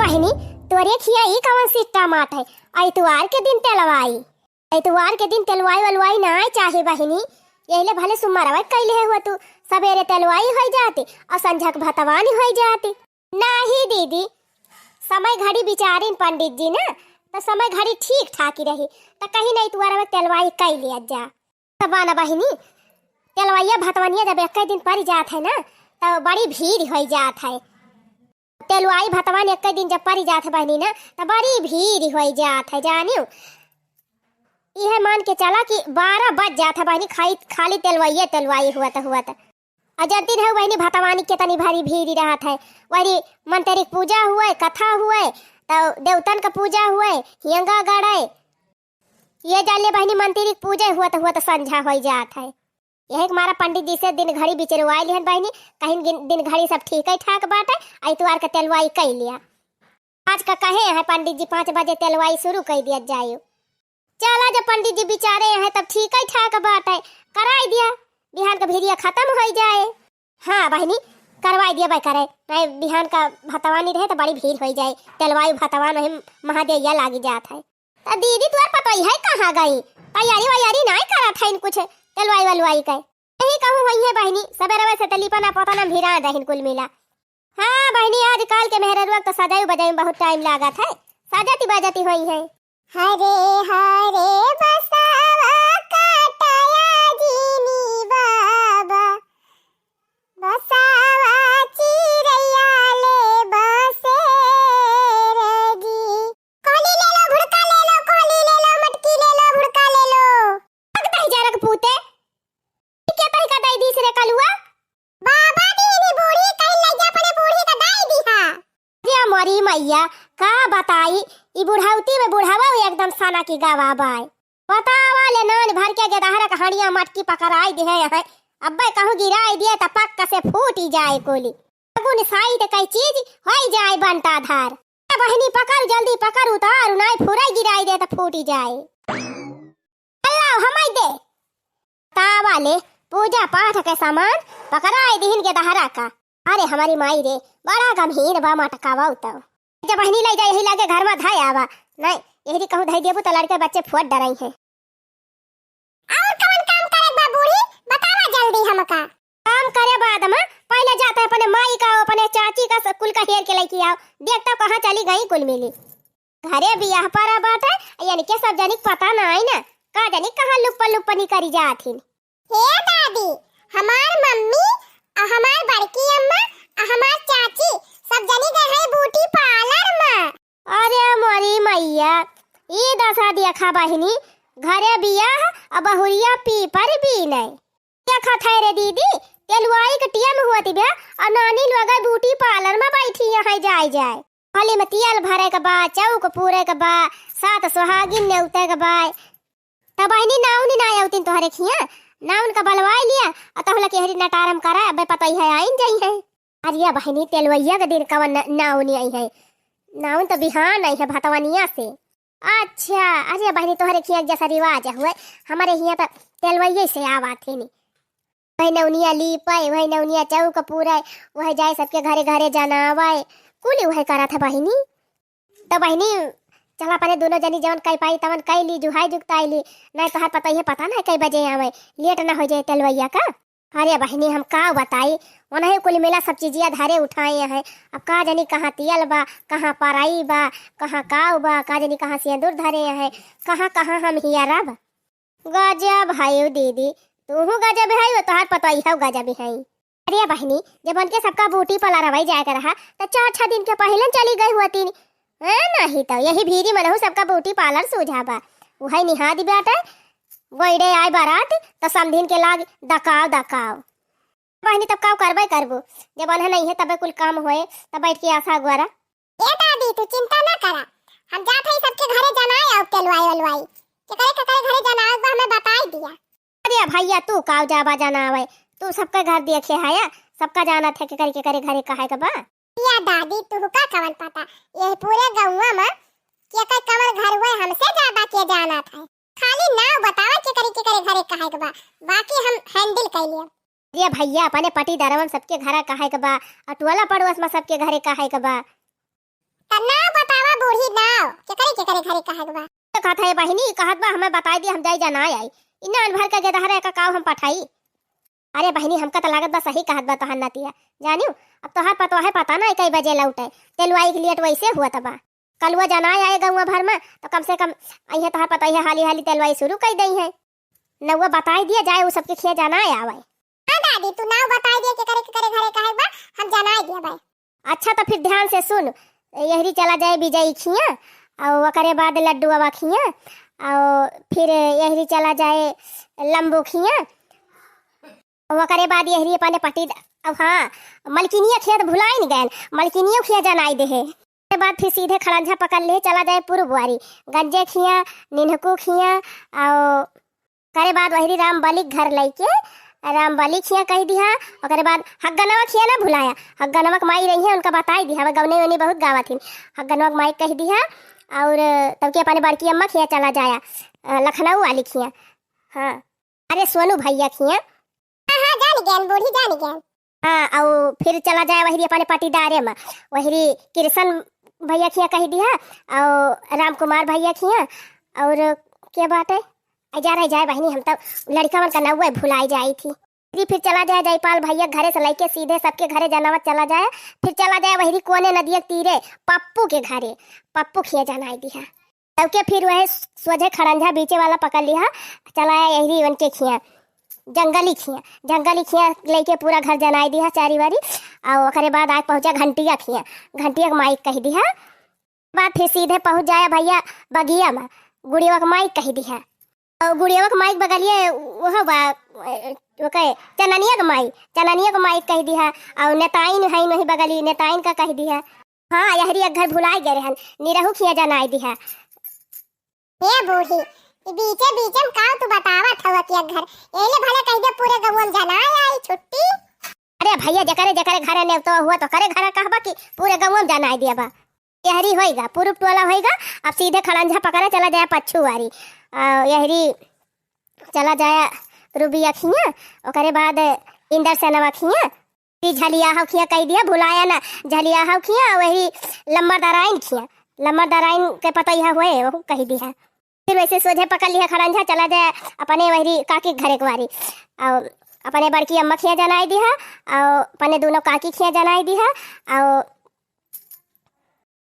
बहनी तोरे खिया ई कवन सिट्टा माट है। ऐतवार के दिन तेलवाई, ऐतवार के दिन तेलवाई वलवाई ना चाहे बहनी। यही भले सुमरवा कैले हुआ तू सवेरे तेलवाई हो जाती और संझक भतवानी हो जाती। नहीं दीदी, समय घड़ी बिचारिन पंडित जी ना, तो समय घड़ी ठीक ठाक ही रही तो कहीं नहीं तुम्हारा तेलवाई कई लिया जा। तब ना बहनी तेलवाइया भतवानिया जब एक दिन पड़ जात है ना तो बड़ी भीड़ हो जात है। तेलवाई भतवान एक दिन जब पड़ जात है बहनी ना तो बड़ी भीड़ हो जात है। जानियो यह मान के चला कि 12 बज जात है बहनी खाली तेलवाई हुआ था। अजंती है बहनी भतवानी के तनी भारी भीड़ रहत है। वही मंत्रिक पूजा हुए, कथा हुए, तो देवतन का पूजा हुए, हियंगा गड़े, ये जान ले बहनी मंत्रिक पूजा हुआ तो संझा हो जात है। यह हमारा पंडित जी से दिन घड़ी बिचरवाई लिहन बहनी, कहीं दिन घड़ी सब ठीक है ठाक बाटे। ऐतवार का तेलवाई कई लिया। आज का कहे है पंडित जी 5 बजे तेलवाई शुरू कर दिया जायो। चला जब पंडित जी बिचारे हैं तब ठीक है ठाक बाटे, कराई दिया। बिहान का भीड़िया खत्म हो जाए। हाँ बहनी करवाई दिया भाई करे, नहीं बिहान का भतवानी रहे तो बड़ी भीड़ हो जाए। तेलवाई भतवान वही महादेव लागी जात है। तो दीदी तुम्हारे पता ही है कहाँ गई? तैयारी वैयारी नहीं करा था इन कुछ तेलवाई वलवाई का? यही कहूँ वही है बहनी, सवेरे से तलीपा ना पता ना भिरा रही कुल मिला। हाँ बहनी आजकल के मेहर वक्त सजाई बजाई में बहुत टाइम लगा था, सजाती बजाती हुई है। हरे हरे बसावा काटाया जीनी बाबा, बसावा चिरैया ले बसे रगी। कोली ले लो, भुड़का ले लो, कोली ले लो, मटकी ले लो, भुड़का ले लो। पकता ही जारक पूते क्या तही का दाई दी से कलुआ बाबा दीनी बूढ़ी कहीं ले जा अपने बूढ़ी का दाई दी हा। ये मरी मैया का बताई ई बुढ़ावती में बुढ़ावा एकदम साना की गावा बाय। बतावा ले नान भर के गदहरा कहानियां मटकी पकड़ाई दे है। अब्बे कहूं गिराई दिए त पक्का से फूट ही जाए कोली। अगुन साई ते कई चीज होई जाए बनता धार। बहनी पकड़ जल्दी पकड़, उतार नहीं फुराई गिराई दे त फूट ही जाए। अल्लाह हमाई दे तावा ले पूजा पाठ के सामान पकड़ाई दिहिन के दहरा का। अरे हमारी माई रे बड़ा गंभीर बा मटकावा उताव। जब बहनी ले जाए यही लगे घर में धाय आवा नहीं, यही कहूं धाई देबू तो लड़के बच्चे फुट डराई है। और कौन काम करे बा बूढ़ी बतावा जल्दी हमका। काम करे बाद में पहले जाते अपने माई का अपने चाची का कुल का हेर के लेके आओ, देखता कहां चली गई कुल मिली। घरे बियाह पर बात है यानी के सब जनिक पता ना आई ना, का जानी कहां लुप्पनी करी जाथिन। हे दादी हमार मम्मी हमार बड़की अम्मा हमार चाची सब जनी गए है ब्यूटी पार्लर में। अरे मोरी मैया ये दशा देखा बहनी, घरे बियाह अब बहुरिया पीपर भी नहीं देखा था रे दीदी। तेलवाई के टिया में हुआ थी बे और नानी लोग ब्यूटी पार्लर में बैठी है जाए खाली में तेल भरे के बाद चौक पूरे के बाद 7 सुहागिन ने उतर के बाद तब बहनी नाउनी ना आउतिन तोहरे खिया नाउन का बलवाई लिया और तहला के हरी नटारम करा। अब पता ही है आइन जाई है। अरे बहनी तेलवैया के दिन कवन नाउनी आई है, नाउन तो बिहान आई है भतवनिया से। अच्छा अरे बहनी तोहरे खिया जैसा रिवाज हुए हमारे यहाँ तो तेलवैया से आवा थे नी। वही नौनिया लीपाए, वही नौनिया चौक पूरा, वही जाए सबके घरे घरे जनावाए कुली वही करा था बहनी। तो बहनी चला पहले दोनों जनी जवन कई पाई तवन कई ली जुहाई जुगताई ली नहीं तो हर पता ही पता ना कई बजे आवे लेट ना हो जाए तेलवैया का। अरे बहनी हम का बताई उन्हें कुल मिला सब चीजिया धारे उठाए हैं। अब का जानी कहाँ तियल बा, कहाँ पराई बा, कहाँ काव बा, का जानी कहाँ सिंदूर धरे हैं, कहाँ कहाँ हम हियारा बा। गजब है दीदी, तू गजब है तो हर पता ही है गजब है। अरे बहनी जब उनके सबका बूटी पला रवाई जाए कर रहा तो 4-6 दिन के पहले चली गई हुआ नहीं तो यही भीरी मनहु सबका ब्यूटी पार्लर सूझा बा। वही निहा दी बेटा गोइडे आए बारात तो समधिन के लाग दकाव बहनी तब काव करबे करबो जब उन्हें नहीं है तब कुल काम होए तब बैठ के आशा गुआरा। ए दादी तू चिंता ना करा, हम जात है सबके घरे जनाए अब तेलवाई वलवाई के करे घरे जनाए बा हमें बताई दिया। अरे भैया तू काव जाबा जनावे, तू सबके घर देखे है या सबका जाना थे के करे घरे कहे का बा। या दादी तू का कवन पता ये पूरे गांव में के कमल घर हुए हमसे ज्यादा के जाना था। खाली नाव बतावा के करे घरे कहे के बा, बाकी हम हैंडल कर लिया। ये भैया अपने पटी दरवन सबके घरे कहे के बा, अटवाला पड़ोस में सबके घरे कहे के बा। ना बतावा बूढ़ी नाव के करे घरे कहत बा। तो कहत है बहिनी कहत बा हमें बताई दी हम जाई जाना आई इना अनभर का गेदहरा का काम हम पठाई। अरे बहिनी हमका तो लागत बा सही कहत बा तोहर नतिया जानियो अब तोहर पतो है पता ना कई बजे लौटे तेलवाई के लिए वैसे हुआ तबा कलुआ जाना आए गौवा भर में तो कम से कम अइहे तोहर पता है हाली हाली तेलवाई शुरू कर दई है नौवा बताई दिया जाए वो सबके खिया जाना आवे। हां दादी तू नाव बताई दे के करे घरे काहे बा हम जाना दिया भाई। अच्छा तो फिर ध्यान से सुन यहरी चला जाए विजयी खिया और ओकरे बाद लड्डू बाबा खिया और फिर यहरी चला जाए लंबू खिया और ओकरे बाद यहरी अपने पटी अब हाँ मलकिनिया खिया तो भुलाई नहीं गए मलकिनियों खिया जाना दे है के बाद फिर सीधे खड़ंझा पकड़ ले चला जाए पूर्ववारी गंजे खिया निन्हकू खिया और करे बाद वही राम बलि घर लेके राम बलि खिया कह दिया ओकरे बाद हग्गनवा खिया ना भुलाया हग्गनवा माई रही है उनका बताई दिया गवने वने बहुत गावा थी हग्गनवा माई कह दिया और तब के अपने बड़की अम्मा खिया चला जाया लखनऊ वाली खिया। हाँ अरे सोनू भैया खिया हां जान गया बूढ़ी जान गया। हाँ और फिर चला जाए वही अपने पटीदारे में वही कृष्ण भैया खिया कह दिया और राम कुमार भैया खिया और क्या बात है जा जाए बहनी हम तब लड़का मन का नौवे भुलाई जाई थी। फिर चला जाए जयपाल भैया घरे से लेके सीधे सबके घरे जानवत चला जाए फिर चला जाए वही कोने नदी तीरे पप्पू के घरे पप्पू खिया जाना दिया तब के फिर वह सोझे खड़ंझा बीचे वाला पकड़ लिया चला यही उनके खिया जंगली खिया लेके पूरा घर जनाई दिया चारी बारी और ओकरे बाद आग पहुंचा घंटिया के माइक कह दिया बाद फिर सीधे पहुंच जाए भैया बगिया में गुड़िया का माइक कह दिया और गुड़िया का माइक बगलिए वह बा कहे चननिया का माइक कह दिया और नेताइन है नहीं बगली नेताइन का कह दिया। हाँ यहरी घर भुलाई गए रहन निरहू खिया जनाई दिया। ए बूढ़ी बीचे बीचम का तू बतावत हवा कि घर एले भला कह दे पूरे गवम जाना आई छुट्टी। अरे भैया जकरे घरे ने तो हुआ तो करे घरे कहबा कि पूरे गवम जाना दिया बा यहरी होएगा पूर्व टोला होएगा अब सीधे खड़ंझा पकड़े चला जाए पच्छू वारी यहरी चला जाए रुबिया खिया ओकरे बाद इंदर सेनवा खिया फिर झलिया हव खिया कह दिया भुलाया ना झलिया हव खिया वही लम्बर दराइन के पता यह हुए वो कह दिया फिर वैसे सोझे पकड़ लिया खड़ंझा चला जाए अपने वही काकी घरे कुआरी और अपने बड़की अम्मा खिया जनाई दिया और अपने दोनों काकी खिया जनाई दिया और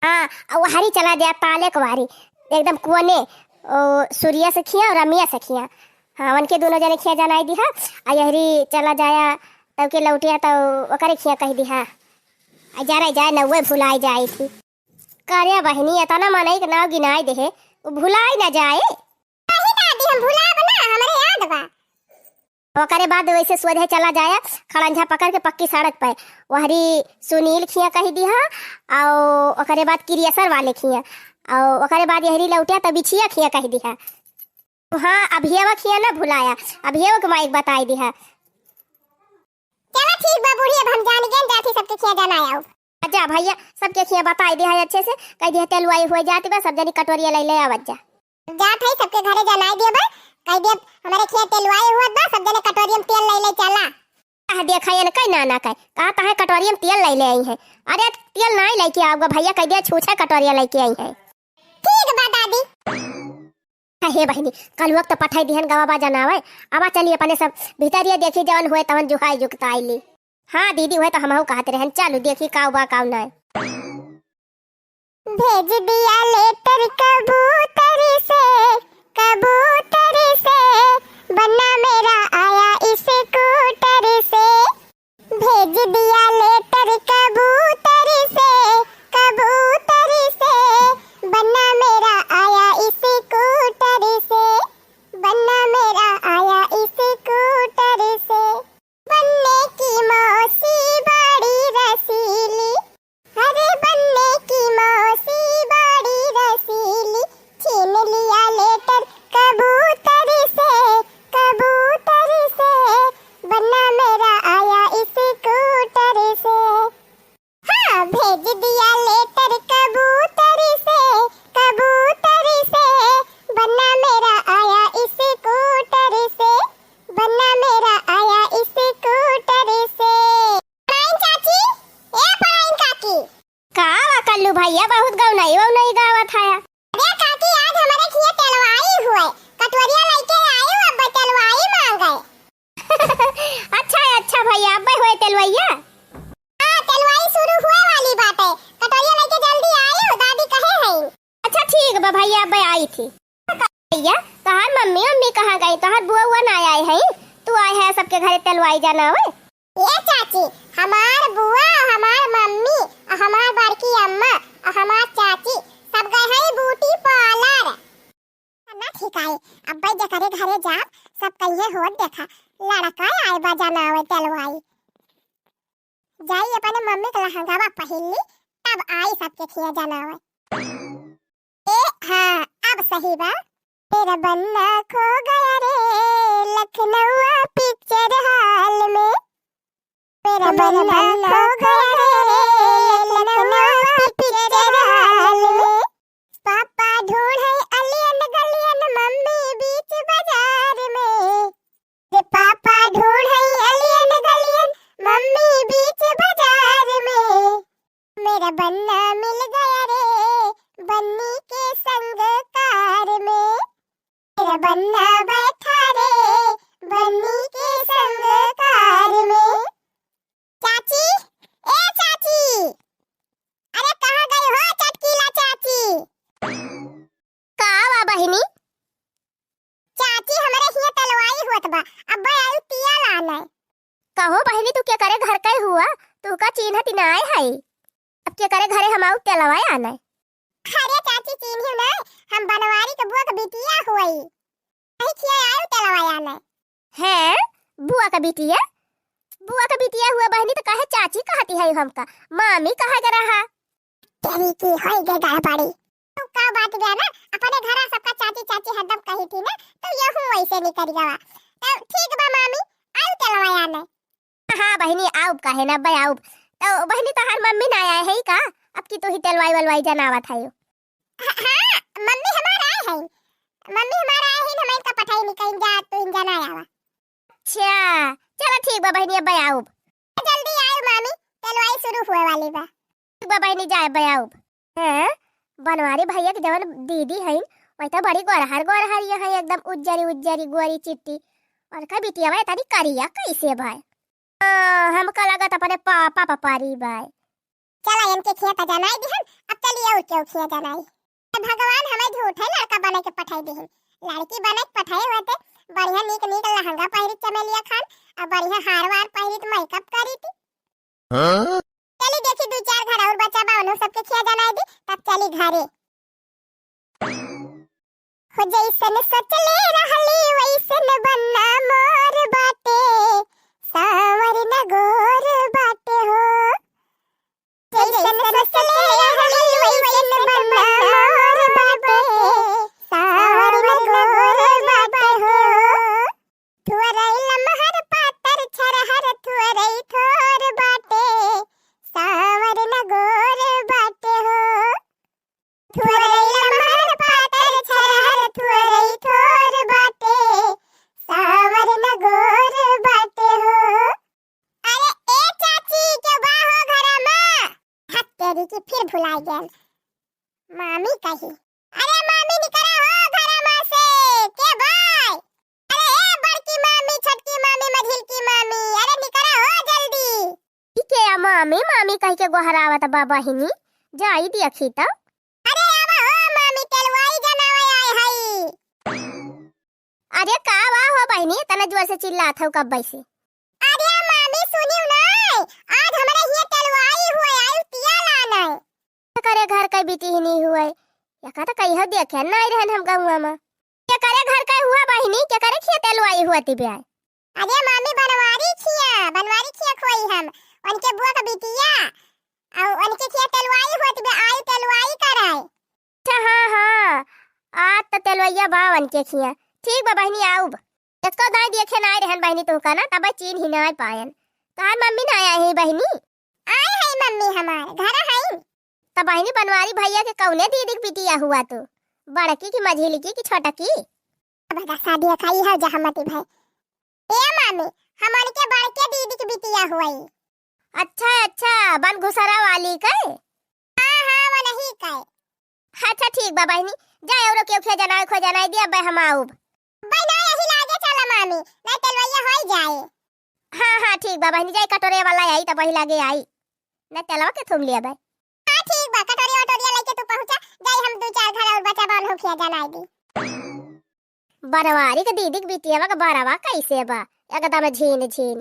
हाँ वहारी चला गया ताले कुआरी एकदम कुआने सूर्या से खिया और रमिया से खिया। हाँ उनके दोनों जने खिया जनाई दिया और यहरी चला जाया तब के लौटिया तो ओकरे खिया कह दिया जा रहा जाए नौवे भुलाई जाई थी कार्या बहनी एतना माने के नाव गिनाई दे वो भुलाई ना जाए नहीं दादी हम भुला बना हमरे याद बा। ओकरे बाद वैसे सोझे चला जाया खड़ंझा पकड़ के पक्की सड़क पे वहरी सुनील खिया कह दिया और ओकरे बाद क्रियसर वाले खिया और ओकरे बाद यहरी लौटिया तब बिछिया खिया कह दिया। हाँ अभियवा खिया ना भुलाया अभियवा के माइक बताई दिया। चलो ठीक बा बूढ़ी अब हम जान गए जाती सबके खिया जाना आओ। अच्छा भैया सबके खिया बताई दिया अच्छे से कह दिया तेलवाई हो जाती बस सब जनी कटोरिया ले आवत जा जात है सबके घरे जनाई दिया बा कह दे हमारे खेत तेलवाई हुआ बा सब जने कटोरियम तेल ले चला आ देखा ये कई ना कह कहता है कटोरियम तेल ले आई है अरे तेल नहीं लेके आओगा भैया कह दिया छूछा कटोरिया लेके आई है। ठीक बा दादी। हे बहनी कल वक्त पठाई दिहन गवाबा जनावे आवा चलिए अपने सब भीतरिया देखी जवन हुए तवन जुहाई जुगता आईली। हाँ दीदी हुए तो हमहू कहते रहन चलो देखी काऊ बा काऊ नहीं। भेज दिया लेटर कबूतर से बन्ना मेरा आया इस स्कूटर से। भेज दिया लेटर कबूतर से बन्ना मेरा आया इस स्कूटर से। बन्ना मेरा आया इस स्कूटर से। बन्ने की मौसी बड़ी रसीली अरे बन्ने की मौसी बड़ी रसीली छीन लिया लेटर कबूतर से बन्ना मेरा आया इस स्कूटर से। हाँ भेज दिया लेटर कबूतर से बन्ना मेरा आया इस स्कूटर से। बन्ना मेरा आया इस स्कूटर से। पराइन चाची ए पराइन काकी का लालू भैया बहुत गौनाई वौनाई गावत है। अरे काकी आज हमारे खिया तलवाई हुए, कटोरिया लेके आए हो, अब तलवाई मांगे। अच्छा भैया अब हुए तेलवैया। हां तलवाई शुरू हुए वाली बात है, कटोरिया लेके जल्दी आए हो, दादी कहे हैं। अच्छा ठीक बा भैया अब आई थी। भैया तोहार मम्मी मम्मी कहाँ गई, तोहार बुआ हुआ ना आए हैं, तू आए है सबके घरे तेलवाई जाना है। ये चाची हमार बुआ, हमार मम्मी, हमार बड़की अम्मा, हमार चाची सब गए हैं ब्यूटी पार्लर। ना ठीक है, अब भाई जकरे घरे जा सब कहिए हो देखा लड़का आए बा जाना आवे तलवाई। जाई अपने मम्मी के लहंगावा पहिली तब आई सबके खिया जाना आवे। ए हां अब सही बा। तेरा बन्ना खो गया रे लखनऊ पिक्चर हॉल में, मेरा बन्ना खो गया रे लखनऊ पिक्चर हॉल में। पापा ढूंढे अलियन गलियन मम्मी बीच बाजार में, रे पापा ढूंढे अलियन गलियन मम्मी बीच बाजार में। मेरा बन्ना मिल गया रे बन्नी के संग कार में, मेरा बन्ना बैठा रे बन्नी के संग कार में। चाची ए चाची, अरे कहाँ गई हो चटकीला चाची? का बा बहिनी? चाची हमारे हिया तलवाई होत बा, अब आयु तिया लाना। कहो बहिनी तू क्या करे घर का हुआ, तू का चिन्हत ना आए है, अब क्या करे घरे हम आउ तेलवाई आना। अरे चाची चिन्हियो ना, हम बनवारी के बुआ के बिटिया हुई, नहीं खिया आयु तलवाई आना है। बुआ का बिटिया, बुआ का बिटिया हुआ बहनी तो काहे चाची कहती है हमका, मामी कहा जा रहा। तेरी की होई गे गड़बड़ी। तू का बात गया ना, अपने घरा सबका चाची चाची हरदम कही थी ना, तो ये हूं वैसे निकल गवा। तो ठीक बा मामी आयु तलवाई आना। हाँ बहनी आउब काहे ना बे आउब। तो बहनी तो हर मम्मी ना आए है का, अब की तो ही तेलवाई वलवाई जनावत है। हाँ मम्मी हमारा आए हैं, मम्मी हमारा आए हैं, हमें का पठाई निकल जा तो इन जाना आवा। अच्छा चलो ठीक बा बहनी अब आउब। जल्दी आयु मामी, तलवाई शुरू हुए वाली बा। ठीक बा बहनी जाए बे आउब। हैं बनवारी भैया के जवन दीदी है वही तो बड़ी गोरहर ये है एकदम उज्जरी उज्जरी गोरी चिट्टी, और का बिटिया भाई तारी करिया कैसे भाई। हमका लगत अपने पापा पापारी भाई। चला इनके खेत जनाई दिहन, अब चलिए और क्यों खेत जनाई। भगवान हमें झूठे लड़का बने के पठाई दिहन, लड़की बने के पठाए होते बढ़िया नीक नीक लहंगा पहिरी चमेलिया खान, और बढ़िया हार वार पहिरी तो मेकअप करी थी। चली देखी दो चार घर और बचा बा, उन्हों सबके खिया जनाई दी, तब चली घरे। हो जैसन सोचले रहली वैसन बनना मोर बाटे, सावर न गोर बाटे हो। जैसन सोचले रहली वैसन बनना मोर बाटे, सावर न गोर बाटे हो। थुअरई लमहर पातर छरहर थुअरई थोर बाटे, सावर न गोर बाटे हो। थुअरई लमहर पातर छरहर थुअरई थोर बाटे, सावर न गोर बाटे हो। अरे ए चाची के बाहो घरा में, हट तेरी की फिर भुला गेल मामी कही। अरे मामी निकरा हो घरा में से के भाई। अरे ए बड़की मामी छोटकी मामी मझिलकी मामी, अरे निकरा हो जल्दी। ठीक है मामी मामी कह के गोहरावत बा बहिनी, जाई देखी तो। अरे आवा हो मामी तलवाई जनावे आए हई। अरे का बा हो बहिनी तना जोर से चिल्लात हो कब से। अरे मामी सुनियो ना, आज हमारे हिया तलवाई हुए आयु तिया लाना। करे घर का बीती ही नहीं हुए, या का तो कहियो देखे नहीं रहन हम गहुआ में। क्या करे घर का हुआ बहिनी, क्या करे खिया तेलवाई हुआ ती ब्याह। अरे मामी बनवारी खिया खोई हम, उनके बुआ का बिटिया और उनके खिया तलवाई हुआ ती आयु तलवाई कराए। अच्छा हाँ आज तो तेलवैया बावन के खिया। ठीक बा बहिनी आउब, इसको दाई देखे नहीं रहन बहिनी तो का ना, तब चीन ही ना पायन। कहां मम्मी ना आए है बहिनी? आए है मम्मी हमार घर है। तब बहिनी बनवारी भैया के कौने दीदी के बिटिया हुआ तू, बड़की की मझिलकी की छोटकी? अब शादी खाई है जहमती भाई। ए मामी हमारे के बड़के दीदी की बिटिया हुई। अच्छा बन घुसरा वाली का? हां ठीक बा बहनी, जाए औरो केउ खे जनाए खो जनाए दिया बे हम आऊब। बे ना यही लागे चला मामी, ना तेलवैया होई जाए। हाँ ठीक बा बहनी, जाए कटोरे वाला आई त वही लागे आई, ना तेलवा के थुम लिया बे। हां ठीक बा, कटोरी वटोरी लेके तू पहुंचा, जाए हम दो चार घर और बचा बन हो खिया जनाए दी। बनवारी के दीदी के बिटिया का बारवा कैसे बा, एकदम झीन झीन।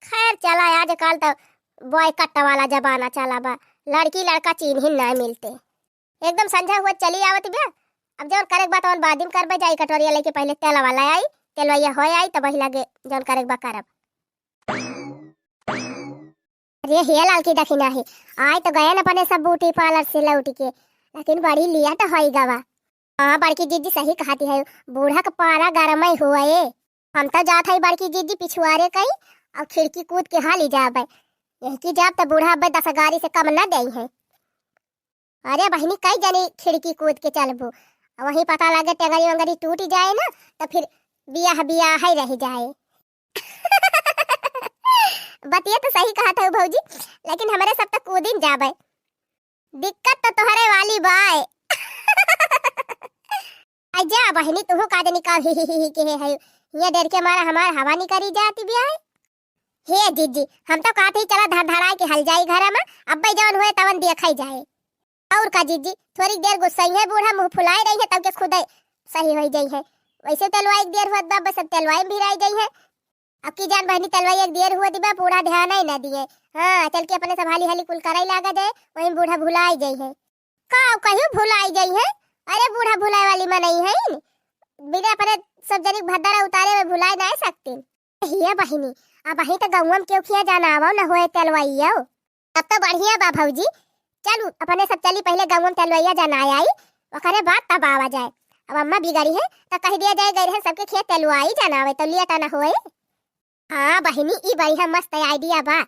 खैर चला, आजकल तो बॉय कट्टा वाला जमाना चला बा, लड़की लड़का चिन्ह ही ना मिलते। एकदम संझा हुआ चली आवत बा, अब जौन करे बात और बादिम करबे, जाई कटोरिया लेके पहले तेल वाला आई, तेलवैया होय आई तब वही लगे जौन करे बा करब। अरे हे लाल की दखिना है, आय तो गए न अपने सब ब्यूटी पार्लर से लौट के, लेकिन बड़ी लिया तो होई गवा। हाँ बड़की जीजी सही कहती है, बूढ़ा का पारा गरम ही हुआ है। हम तो जात है बड़की जीजी पिछुआरे कई, और खिड़की कूद के हाली जाबे, यही की जाब तो बूढ़ा अब्बे 10 गाड़ी से कम न दई है। अरे बहनी कई जनी खिड़की कूद के चलबो, वही पता लगे टेंगरी वंगरी टूट जाए ना, तो फिर बियाह बियाह ही रह जाए। बतिया तो सही कहा था भौजी, लेकिन हमारे सब तक कूदिन जाबे, दिक्कत तो तोहरे वाली बाय। जा बहनी तू का जनी का ही के है, ये डर के मारा हमार हवा नहीं करी जाती बियाह। हे जीजी हम तो कहते ही चला धड़ धड़ाए के हल जाई घर में, अब्बे जवन हुए तवन देखई जाए। और का जीजी थोड़ी देर गुस्सा है, बूढ़ा मुंह फुलाए रही है तब के खुद सही हो जाई है। वैसे तलवाई एक देर हुआ बा, बस तलवाई भी राई जाई है। अब की जान बहनी तलवाई एक देर हुआ दिबा, पूरा ध्यान ही न दिए। हां चल के अपने संभाली हाली कुल कराई लागा जाए, वही बूढ़ा भुलाई जाई है। का कहियो भुलाई जाई है? अरे बूढ़ा भुलाए वाली में नहीं है, बिना अपने सब जनी भद्दारा उतारे में भुलाए ना सकती। हिया बहनी अब वही तो गौवा में क्यों खिया जाना आवो न होए तलवाइया, तब तो बढ़िया बा भौजी। चलू अपने सब चली पहले गौवा में तलवाइया जाना आई, ओकरे बाद तब आवा जाए। अब अम्मा बिगड़ी है तो कह दिया जाए गए हैं सबके खेत तलवाई जाना आवे तो लिया ना होए। हाँ बहनी ई बढ़िया मस्त आइडिया बा।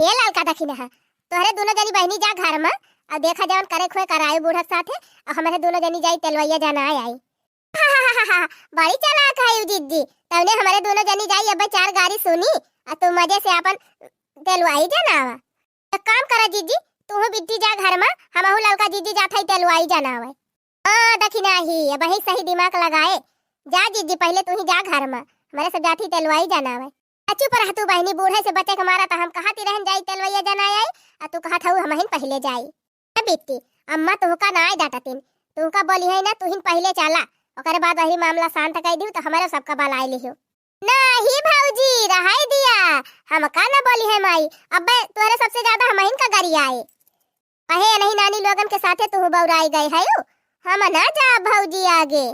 ये लाल का दखिना है, तोहरे दोनों जनी बहनी जा घर में और देखा जवन करे खोए कराए बूढ़ा साथे, और हमारे दोनों जनी जाई तलवाइया जाना आई। बड़ी चालाक है यू जीजी, तवने हमारे दोनों जनी जाई अब 4 गाड़ी सुनी और तू मजे से अपन तेलवाई जाना आवा। तो काम करा जीजी, तू बिट्टी जा घर में, हमहु ललका जीजी जात है तेलवाई जाना आवे। हां दखिना ही अब ही सही दिमाग लगाए, जा जीजी पहले तू ही जा घर में, हमारे सब जाती तेलवाई जाना आवे। अच्छू पर तू बहनी बूढ़े से बचे के मारा तो हम कहाती रहन जाई तेलवाई जाना आई, और तू कहत हऊ हमहिन पहले जाई। बिट्टी अम्मा तुहका ना आए डांटतिन, तुहका बोली है ना तुहिन पहले चला, ओकरे बाद वही मामला शांत कर दियो तो हमारे सबका बलाई लियो। नहीं भौजी रहाई दिया, हम का ना बोली है माई, अबे तोरे सबसे ज्यादा हमहिन का गरी आए। अहे नहीं नानी लोगन के साथे तू बौराई गई है, हम ना जा भौजी आगे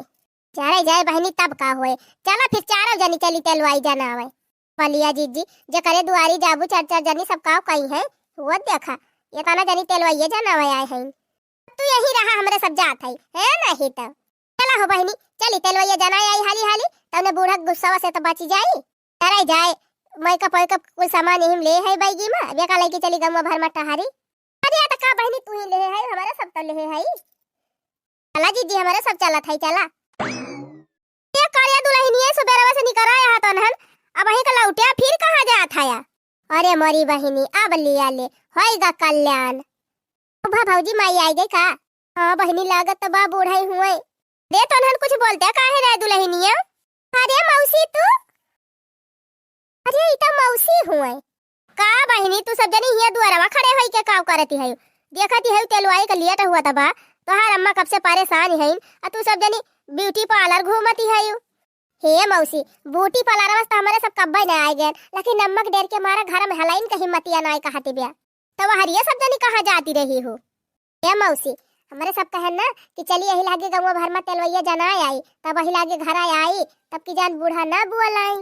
चारे जाए बहनी तब का होए। चला फिर चारों जनी चली तेलवाई जाना आवे। बलिया जीजी जे करे दुआरी जाबू 4 जनी सब का कही है, वो देखा ये तना जनी तेलवाई जाना आए हैं। तू यही रहा हमरे सब जात है नहीं तो चला हो बहनी चली तेलवैया जाना आई हाली हाली, तने बूढ़ा गुस्सा से तो बची जाई। डराई जाए मेकअप वेकअप कुल सामान यही ले है बैगी में, बेका लेके चली गम भर में टहारी। अरे त का बहनी तू ही ले है, हमारा सब तो ले है। चला जीजी हमारा सब चला था चला। ये कालिया दुल्हनिया सुबेरवा से निकल आया तो नहन, अब वही का लौटिया फिर कहां जात है। अरे मोरी बहनी अब लिया ले होएगा कल्याण। भा भौजी माई आई गई का? हां बहनी लागत तो बा बूढ़ा ही हुए। दे तो नहन कुछ बोलते काहे रे दुल्हनिया? अरे मौसी तू, अरे इता मौसी हुए का बहनी? तू सब जनी हिया दुआरवा खड़े होई के काव करती है, देखती है तेलवाई का लिया हुआ तबा तोहार अम्मा कब से परेशान है, और तू सब जनी ब्यूटी पार्लर घूमती है। हे मौसी ब्यूटी पार्लर वास्ते हमारे सब कब्बे न आए गए, लेकिन नमक डेर के मारा घर में हलाइन का हिम्मतिया ना कहती बिया, तो हरिया सब जनी कहाँ जाती रही हो। हे मौसी हमारे सब कहन ना कि चलिए यही लागे गंवा भर में तेलवैया जाना आई, तब वही लागे घर आई तब की जान बूढ़ा ना बुआ लाई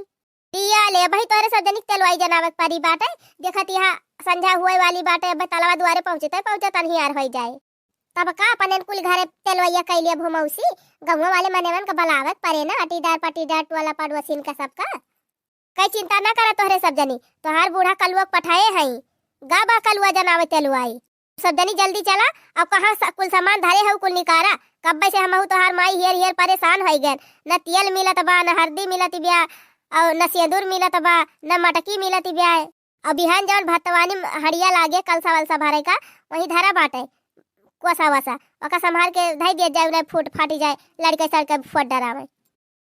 दिया ले भाई तोरे सब जनी तेलवाई जनावक पारी बाटे। देखत यहाँ संझा हुए वाली बाटे, अब तलवा दुआरे पहुंचे तन ही आर हो जाए, तब का अपन कुल घरे तेलवैया कैलिया भूमौसी गंवा वाले मनेवन का बलावत परे ना, अटीदार पटीदार टोला पड़ोसिन का सबका। कई चिंता ना करे तोहरे सब जनी, तोहार बूढ़ा कलुआ पठाए हई गा बा कलुआ जनावे तेलवाई। सब जनी जल्दी चला, अब कहाँ कुल सामान धरे है कुल निकारा, कब्बे से हमहू तोहार माई हेर हेर परेशान हो गए। न तेल मिलत बा, न हल्दी मिलत बिया, और न सिंदूर मिलत बा, न मटकी मिलत बिया। अब बिहान जवन भतवानी हड़िया लागे कलसा वलसा भरे का वही धरा बाटे, कोसा वसा ओका संभाल के धई दिया जाए उन्हें फूट फाटी जाए लड़के सड़के फट डरावे।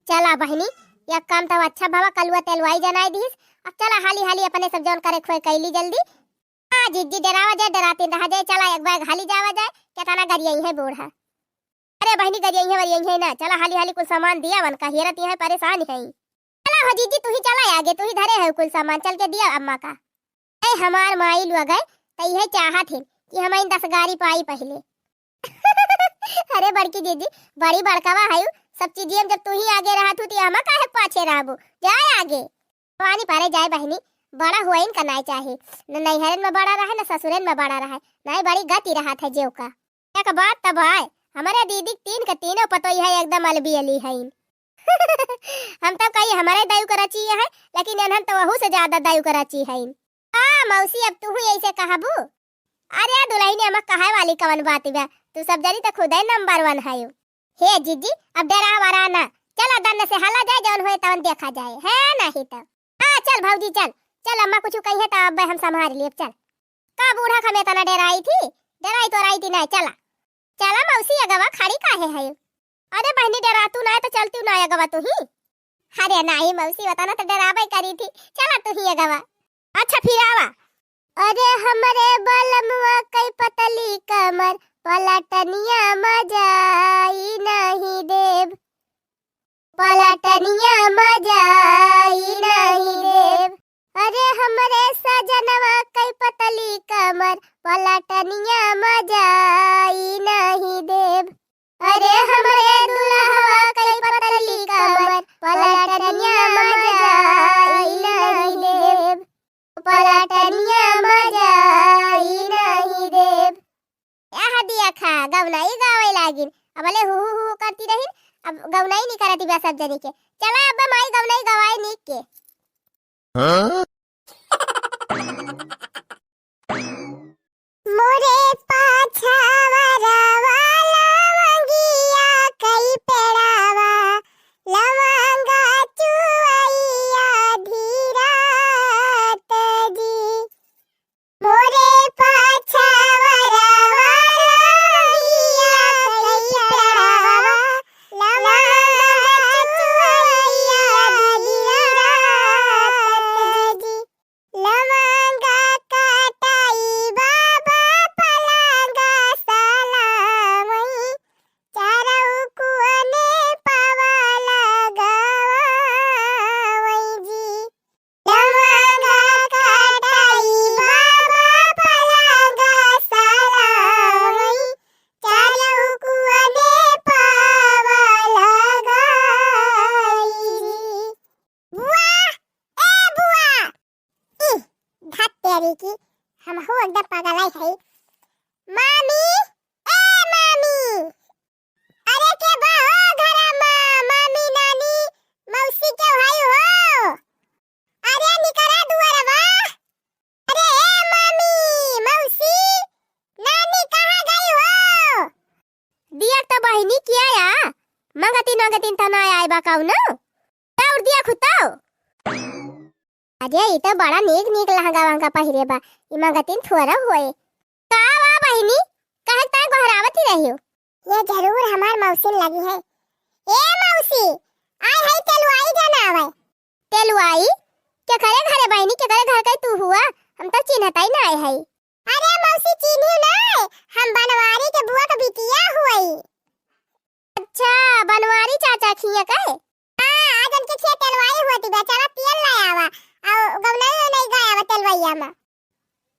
चला बहनी एक काम तो अच्छा बाबा कलुआ तेलवाई जनाई दीस। अब चला हाली हाली अपने सब जौन करे खोए कैली जल्दी। हाँ जिज्जी डरावा जाए डराती रह जाए। चला एक बैग हाली जावा जाए क्या तना गरियई है बूढ़ा। अरे बहनी गरियई है वरियई है ना। चला हाली हाली कुल सामान दिया वन का हेरत है परेशान है। चला हो जीजी तू ही चला आगे तू ही धरे है कुल सामान चल के दिया अम्मा का। ए हमार माई लुआ गए तो यह चाहत है कि हम 10 गाड़ी पाई पहले। अरे बड़की दीदी बड़ी बड़कावा है सब चीजें जब तू ही आगे रहा तू हम काहे पाछे रहबो जाए आगे। पानी पारे जाए बहनी बड़ा हुआ इन करना चाहिए न नैहरन में बड़ा रहा न ससुरन में बड़ा रहा नहीं बड़ी गति रहा था जेव का क्या बात तब है। हमारे दीदी 3 के तीनों पतो है एकदम अलबी अली है। हम तब कही हमारे दायु कराची है लेकिन इन्हन तो वहू से ज्यादा दायु कराची है। मौसी अब तू ही ऐसे कहबू। अरे दुल्हन ने कहे वाली कवन बात बा तू सब जरी तो खुद नंबर 1 है। हे जीजी अब डरा वरा ना चला दन से हला जाए जौन होए तवन देखा जाए है नहीं तो। हाँ चल भौजी चल चल अम्मा कुछ कही तो अब हम संभाल लिए। चल का बूढ़ा खमे तना डराई थी नहीं चला चला मौसी अगवा खड़ी काहे है। अरे बहनी डरा तू ना तो चलती ना अगवा तू ही। अरे नहीं मौसी बताना तो डरावे करी थी चला तू ही अगवा। अच्छा फिर आवा। अरे हमरे बलमुआ कई पतली कमर पलटनिया मजाई नहीं देव पलटनिया मजाई नहीं देव। अरे हमरे सजनवा कई पतली कमर पलटनिया मजाई नहीं देव। अरे हमरे दुल्हवा कई पतली कमर पलटनिया मजाई नहीं देव पलटनिया मजाई नहीं देव। यह दिया खा गवनाई गावे लागिन अबले हु करती रही अब गवनाई नहीं करती बस सब जनी के। चला अब माई गवनाई गवाए नीक के। मोरे पाछावा वाला मंगिया कई पेड़ावा लवंगा चुवैया धीरात जी। मोरे पाछावा वाला मंगिया कई पेड़ावा लवंगा चुवैया धीरात जी। लवंगा काटाई बाबा पलंगा सलामई चारऊ कुअने पावा लगावई जी। लवंगा काटाई बाबा पलंगा सलामई चारऊ कुअने पावा लगाई जी। बुआ ए बुआ धत तेरी की हम हो एकदम पागल है। मामी ए मामी अरे के बा हो घर मामी नानी मौसी के भाई हो। अरे निकरा दुआर बा। अरे ए मामी मौसी नानी कहां गई हो। दिया तो बहनी किया या मंगती तो ना आए बा काऊ ना और दिया खुताओ। अरे ये तो बड़ा नीक लहंगा वहंगा पहिरे बा ई मंगतीन थोड़ा होए का वा बहनी कहे ता गहरावती रही हो। ये जरूर हमार मौसी लगी है। ए मौसी आय है तेलुआई जाना आवे। तेलुआई क्या करे घरे बहनी क्या करे घर कई तू हुआ हम तो चिन्हता ही ना आए है। अरे मौसी चिन्ही ना हम बनवारी के बुआ के बिटिया हुई। अच्छा बनवारी चाचा खिया कहे। हां आज उनके खेत तेलवाई होती बेचारा तेल ले आवा और गवनाई नहीं गया आवा तेलवैया में।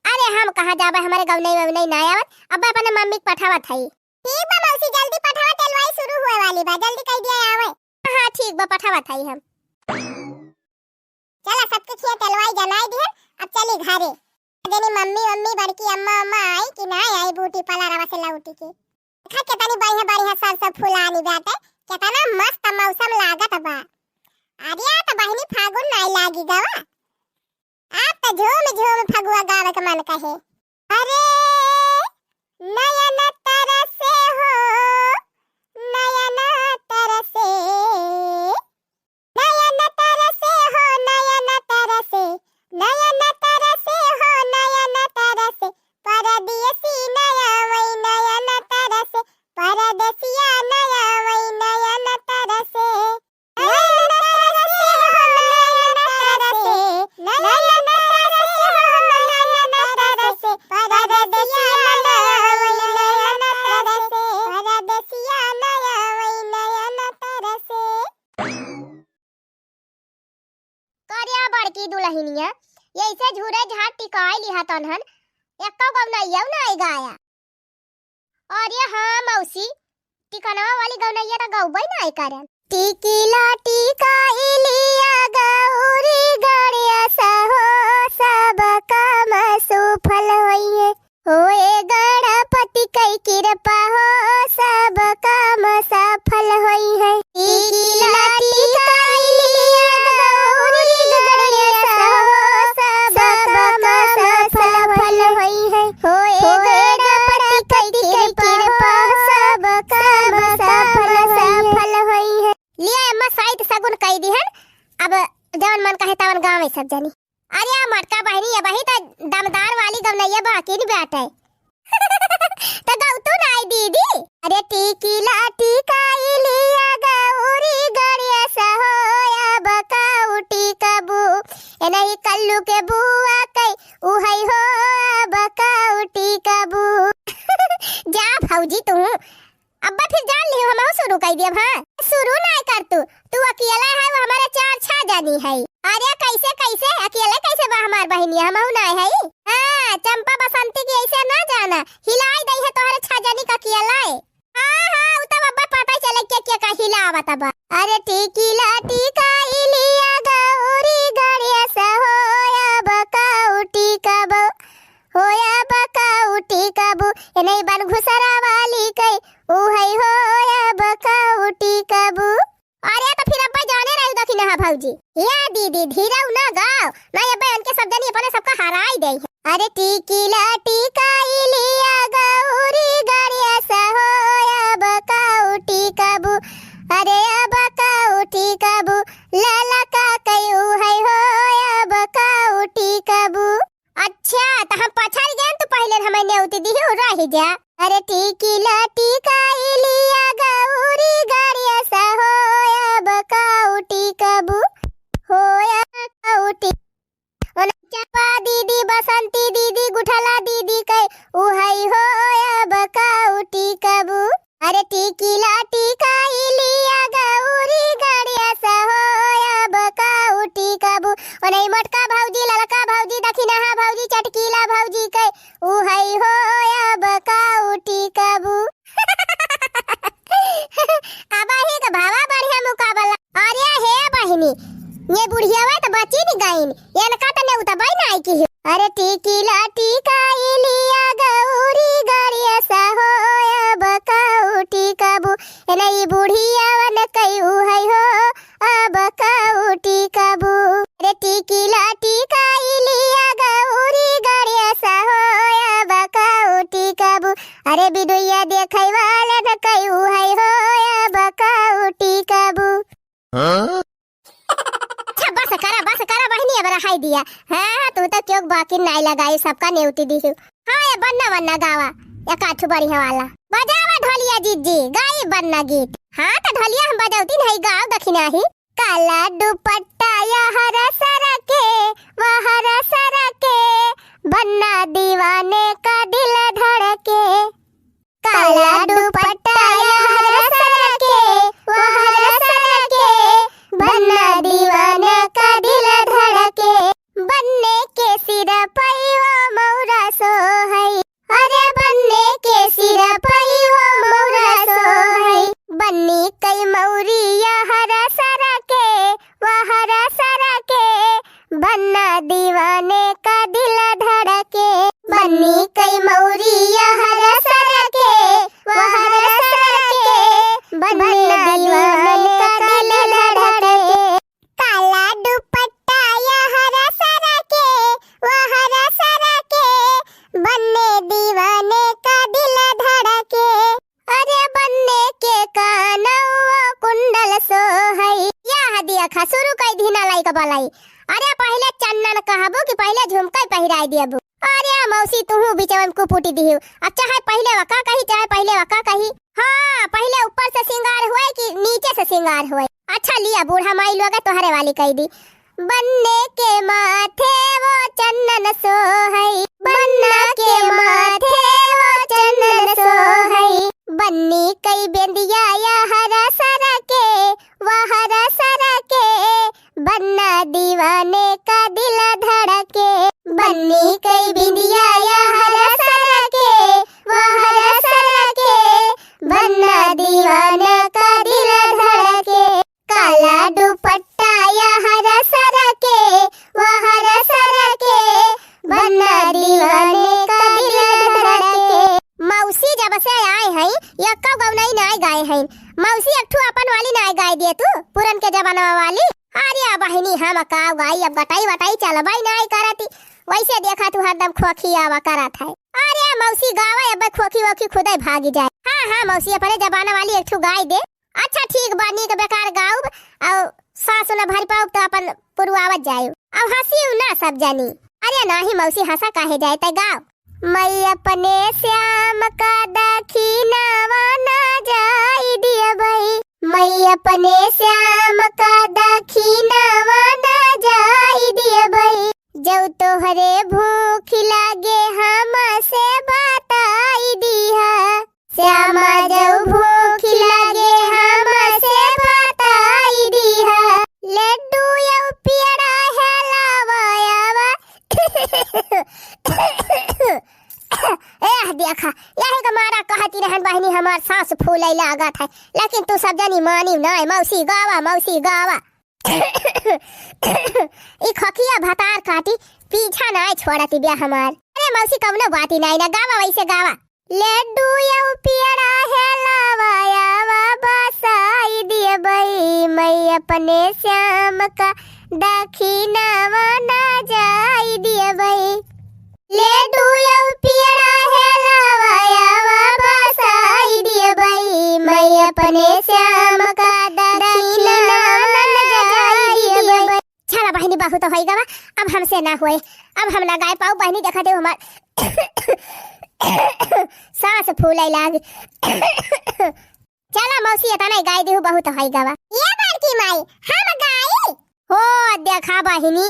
अरे हम कहां जाबे हमारे गवनाई में नहीं ना आवत अब अपने मम्मी के पठावत है। ठीक बा मौसी जल्दी पठावा तेलवाई शुरू होए वाली बा जल्दी कह दिया आवे। हां ठीक बा पठावत है हम। चला सबके खेत तेलवाई जलाई दिए अब चली घरे। जनी मम्मी बड़की अम्मा आई कि ना आई बूटी पला रवा से लौटी के खा के तनी बढ़िया सब फुलानी बाटे केतना मस्त मौसम लागत बा। अरे तो बहनी फागुन नहीं लागी गवा आप तो झूम फगुआ गावे के मन कहे। अरे नयन तरसे हो नयन तरसे नयन तरसे हो नयन तरसे नयन तरसे हो नयन तरसे परदेसी नया वही नयन गौनैया ना आई गाया। अरे हाँ मौसी टिकनवा वाली गौनैया तो गौबई ना आई करन। टिकिला टिका इलिया गौरी गड़िया सहो सब काम सुफल होइए। होए गणपति कई कृपा हो सब काम सफल होई है। टिकिला टिका इलिया गौरी गड़िया सहो सब काम सफल होई है। होए गणपति कई कृपा सब काम सफल होई है। लिया अम्मा साइड सगुन कई दिहन। अब जवन मन कहे तवन गाँव में सब जानी। अरे मटका बहनी ये बही तो दमदार वाली गौनैया बाकी नहीं बैठे तो गौ तू नाई दीदी। अरे टिकिला टिका इलिया गौरी गड़िया सहोया बका उठी कबू ए नहीं कल्लू के बुआ कई उहई हो बका उठी कबू जा भौजी तू अब्बा फिर जान लियो हम शुरू कर दिए। हां शुरू ना कर तू अकेला है वो हमारे चार छह जानी है। अरे कैसे कैसे अकेले कैसे बा हमार बहनी हम ना है। हां चंपा बसंती की ऐसे ना जाना हिलाई दई है तोहरे छह जानी का अकेला है। हां उ तब अब्बा पता चले के का हिलावत बा। अरे टिकिला टिका इलिया गौरी गड़िया सहोया बका उठी कबू होया बका उठी कबू ए नहीं बन घुसरा वाली कई उहई होया बका उठी कबू। अरे तो फिर अब्बा जाने रही दखी ना भौजी या दीदी धीरे ना गाओ ना ये बहन के सब जनी अपने सबका हराई दे। अरे टिकिला टिका इलिया गौरी गड़िया सहोया बका उठी कबू अरे बका उठी कबू लाला का कई उहई होया बका उठी कबू। अच्छा तो हम पछाड़ गए तो पहले हमें नेउती दी हो रही जा। अरे टिकिला टिका इलिया गौरी गड़िया सहोया बका उठी कबू होया बका उठी चंपा दीदी बसंती दीदी गुठला दीदी कई उहई होया बका उठी कबू। अरे टिकिला टिका इलिया गौरी गड़िया सहोया बका उठी कबू ओ नहीं मटका भौजी ललका भौजी दखिनहा भौजी चटकीला भौजी कई उहई होया बका उठी कबू अबा ही का भावा बढ़िया मुकाबला। अरे हे बहिनी ये बुढ़िया वा तो बची नहीं गईन इनका तो ने उतबाई नहीं की। अरे टिकिला टिका इलिया गौरी गड़िया सहोया बका उठी कबू ए नहीं बुढ़िया वन कई उहई हो बका उठी कबू। अरे टिकिला टिका इलिया गौरी गड़िया सहोया बका उठी कबू अरे बिदुइया देखई वाले न कई उहई हो बका उठी कबू। बस करा बहनी अब रहाई दिया। हां तू तो क्यों बाकी नहीं लगाई सबका नेउती दी। हां ये बन्ना बन्ना गावा या काठू बढ़िया वाला बजावा ढोलिया जीजी गाई बन्ना गीत। हां तो ढोलिया हम बजावती नहीं गाओ दखिना ही। काला दुपट्टा या हरा सरा के वहरा सरा के बन्ना दीवाने का दिल धड़के। काला दुपट्टा या हरा सरा के वहरा सरा के बन्ना दीवाने का दिल धड़के। बन्ने के सिर पई हो मौरा सोहई अरे बन्ने के सिर पई हो मौरा सोहई बन्नी कई मौरिया हरा सरा के वहरा सरा के बन्ना दीवाने का दिल धड़के। बन्नी कई मौरिया हरा सरा के वहरा सरा के बन्ना दीवाने का दिल धड़के। काला दुपट्टा या हरा सरा के वहरा सरा के बन्ने दीवाने का दिल धड़के। अरे बन्ने के कानवा कुंडल सोहई या दिया खा शुरू कई दिना लाई का बलाई। अरे पहले चन्नन कहबो कि पहले झुमका पहिराई दियबो। अरे मौसी तू बीचवन को फूटी दियो अब चाहे पहले वका कही चाहे पहले वका कही। हां पहले ऊपर से सिंगार हुए कि नीचे से सिंगार हुए। अच्छा लिया बूढ़ा माई लोग तोहरे वाली कह दी। बन्ने के माथे वो चंदन सोहई बन्ना के माथे वो चंदन सोहई बन्नी कई बेंदिया या हरा सरा के वहरा सरा के बन्ना दीवाने का दिल धड़के। बन्नी कई बिंदिया या हरा सरा जब से आए हैं यक्का गौनाई नाय गाए हैं। मौसी एक ठू अपन वाली नाय गाय दिए तू पुरन के जमाना वाली। अरे बहिनी हम का गाई अब बटाई बटाई चलबाई नाय करती। वैसे देखा तू हरदम खोखी आवा करत है। अरे मौसी गावा अब खोखी वोखी खुदे भागी जाए। हाँ मौसी अपने जमाना वाली एक ठू गाय दे। अच्छा ठीक बानी के बेकार गाऊ और सासु न भर पाऊ तो अपन पुरवावत जाए। अब हंसी ना सब जानी। अरे नाही मौसी हंसा काहे जाए ते गाओ। मैं अपने श्याम का दखिनावा ना जाई दिया भाई। मैं अपने श्याम का दखिनावा ना जाई दिया भाई। जब तोहरे भूख लागे हमसे बताई दिया। श्यामा जब भूख लागे हमसे बताई दिया। लड्डू यौ पियड़ा है लावायावा। देखा यही का मारा कहती रहन बहनी हमार सांस फूले लागत है। लेकिन तू सब जानी मानी नहीं। मौसी गावा मौसी गावा। ई खकिया भतार काटी पीछा ना छोड़ती बिया हमार। अरे मौसी कवनो बाती नहीं ना गावा वैसे गावा। लड्डू यौ पियड़ा है लावायावा बसाई दिए भाई। मैं अपने श्याम का दखिनावा ना जाई दिए भाई। लड्डू यौ पियड़ा है लावायावा बसाई दिए भाई। मैं अपने श्याम का दखिनावा ना जाई दिए भाई। चला बहनी बहुत तो होएगा। अब हमसे ना होए। अब हम ना गाय पाऊ बहनी देखा दे हमार सांस फूले लाग। चला मौसी इतना गाय देहु बहुत होएगा। ये बड़की माई हम गाई हो देखा बहनी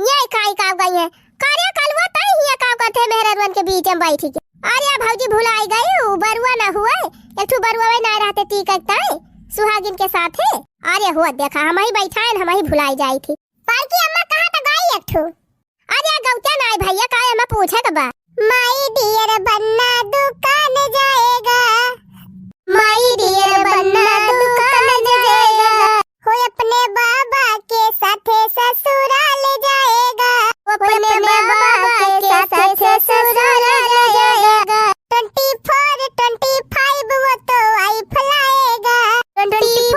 ये काई का गई है। कार्य कलवा तई हिया का करते मेहरवन के बीच में बैठी के। अरे भौजी भुलाई गई बरुआ ना हुआ। एक ठू बरुआ में ना रहते ती कतई सुहागिन के साथ है। अरे हो देखा हम ही बैठाए हम ही भुलाई जाई थी। बड़की अम्मा कहां त गई एक ठू। अरे गौता नाय भैया काहे मैं पूछे त बा। माई डियर बन्ना दुकान जाएगा। माई डियर बन्ना दुकान जाएगा। हो अपने बाबा के साथ ससुराल जाएगा। अपने बाबा के साथ ससुराल जाएगा। 24 25 वो तो आई फलाएगा। 24